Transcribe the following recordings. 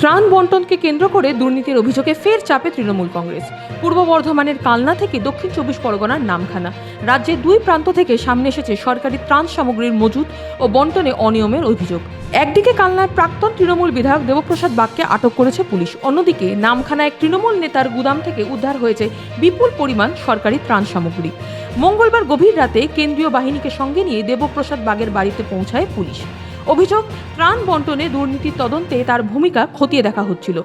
ত্রাণ বন্টনকে কেন্দ্র করে দুর্নীতির অভিযোগে ফের চাপে তৃণমূল কংগ্রেস। পূর্ব বর্ধমানের কালনা থেকে দক্ষিণ 24 পরগনার নামখানা, রাজ্যের দুই প্রান্ত থেকে সামনে এসেছে সরকারি ত্রাণ সামগ্রীর মজুত ও বন্টনে অনিয়মের অভিযোগ। একদিকে কালনার প্রাক্তন তৃণমূল বিধায়ক দেবপ্রসাদ বাগকে আটক করেছে পুলিশ, অন্যদিকে নামখানা এক তৃণমূল নেতার গুদাম থেকে উদ্ধার হয়েছে বিপুল পরিমাণ সরকারি ত্রাণ সামগ্রী। মঙ্গলবার গভীর রাতে কেন্দ্রীয় বাহিনীকে সঙ্গে নিয়ে দেবপ্রসাদ বাগের বাড়িতে পৌঁছায় পুলিশ। অভিযোগ, ত্রাণ বন্টনে দুর্নীতির তদন্তে তার ভূমিকা খতিয়ে দেখা হচ্ছিল।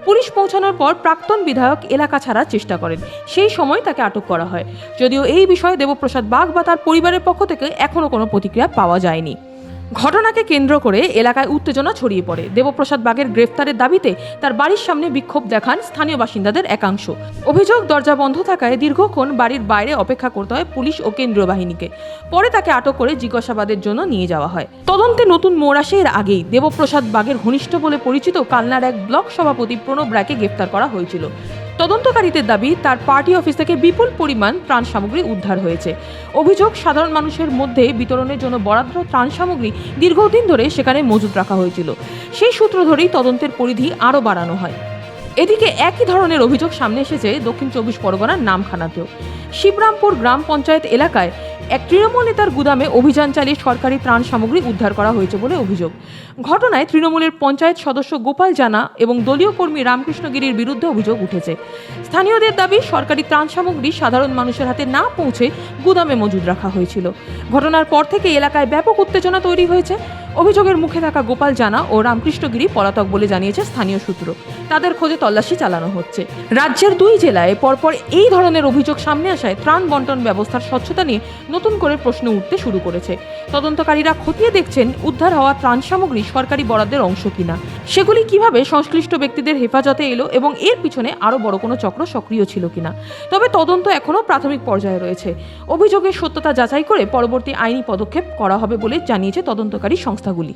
পুলিশ পৌঁছানোর পর প্রাক্তন বিধায়ক এলাকা ছাড়ার চেষ্টা করেন, সেই সময় তাকে আটক করা হয়। যদিও এই বিষয়ে দেবপ্রসাদ বাগ বা তার পরিবারের পক্ষ থেকে এখনো কোনো প্রতিক্রিয়া পাওয়া যায়নি। ঘটনাকে কেন্দ্র করে এলাকায় উত্তেজনা ছড়িয়ে পড়ে। দেবপ্রসাদ বাগের গ্রেফতারের দাবিতে তার বাড়ির সামনে বিক্ষোভ দেখান স্থানীয় বাসিন্দাদের একাংশ। অভিযোগ, দরজা বন্ধ থাকায় দীর্ঘক্ষণ বাড়ির বাইরে অপেক্ষা করতে হয় পুলিশ ও কেন্দ্রীয় বাহিনীকে। পরে তাকে আটক করে জিজ্ঞাসাবাদের জন্য নিয়ে যাওয়া হয়। তদন্তে নতুন মোড় আসে এর আগেই দেবপ্রসাদ বাগের ঘনিষ্ঠ বলে পরিচিত কালনার এক ব্লক সভাপতি প্রণব রায়কে গ্রেফতার করা হয়েছিল। তদন্তকারীদের দাবি, তার পার্টি অফিস থেকে বিপুল পরিমাণ ত্রাণ সামগ্রী উদ্ধার হয়েছে। অভিযোগ, সাধারণ মানুষের মধ্যে বিতরণের জন্য বরাদ্দ ত্রাণ সামগ্রী দীর্ঘদিন ধরে সেখানে মজুত রাখা হয়েছিল। সেই সূত্র ধরেই তদন্তের পরিধি আরও বাড়ানো হয়। এদিকে একই ধরনের অভিযোগ সামনে এসেছে দক্ষিণ 24 পরগনার নামখানাতেও। শিবরামপুর গ্রাম পঞ্চায়েত এলাকায় এক তৃণমূল নেতার গুদামে অভিযান চালিয়ে সরকারি ত্রাণ সামগ্রী উদ্ধার করা হয়েছে বলে অভিযোগ। ঘটনায় তৃণমূলের পঞ্চায়েত সদস্য গোপাল জানা এবং দলীয় কর্মী রামকৃষ্ণ গিরির বিরুদ্ধে অভিযোগ উঠেছে। স্থানীয়দের দাবি, সরকারি ত্রাণ সামগ্রী সাধারণ মানুষের হাতে না পৌঁছে গুদামে মজুদ রাখা হয়েছিল। ঘটনার পর থেকে এলাকায় ব্যাপক উত্তেজনা তৈরি হয়েছে। অভিযোগের মুখে থাকা গোপাল জানা ও রামকৃষ্ণ গিরি পলাতক বলে জানিয়েছে স্থানীয় সূত্র। তাদের খোঁজে তল্লাশি চালানো হচ্ছে। রাজ্যের দুই জেলায় পরপর এই ধরনের অভিযোগ সামনে আসায় ত্রাণ বন্টন ব্যবস্থার স্বচ্ছতা নিয়ে নতুন করে প্রশ্ন উঠতে শুরু করেছে। তদন্তকারীরা খতিয়ে দেখছেন উদ্ধার হওয়া ত্রাণ সামগ্রী সরকারি বরাদ্দের অংশ কিনা, সেগুলি কিভাবে সংশ্লিষ্ট ব্যক্তিদের হেফাজতে এলো এবং এর পিছনে আরও বড় কোনো চক্র সক্রিয় ছিল কিনা। তবে তদন্ত এখনও প্রাথমিক পর্যায়ে রয়েছে। অভিযোগের সত্যতা যাচাই করে পরবর্তী আইনি পদক্ষেপ করা হবে বলে জানিয়েছে তদন্তকারী সংস্থাগুলি।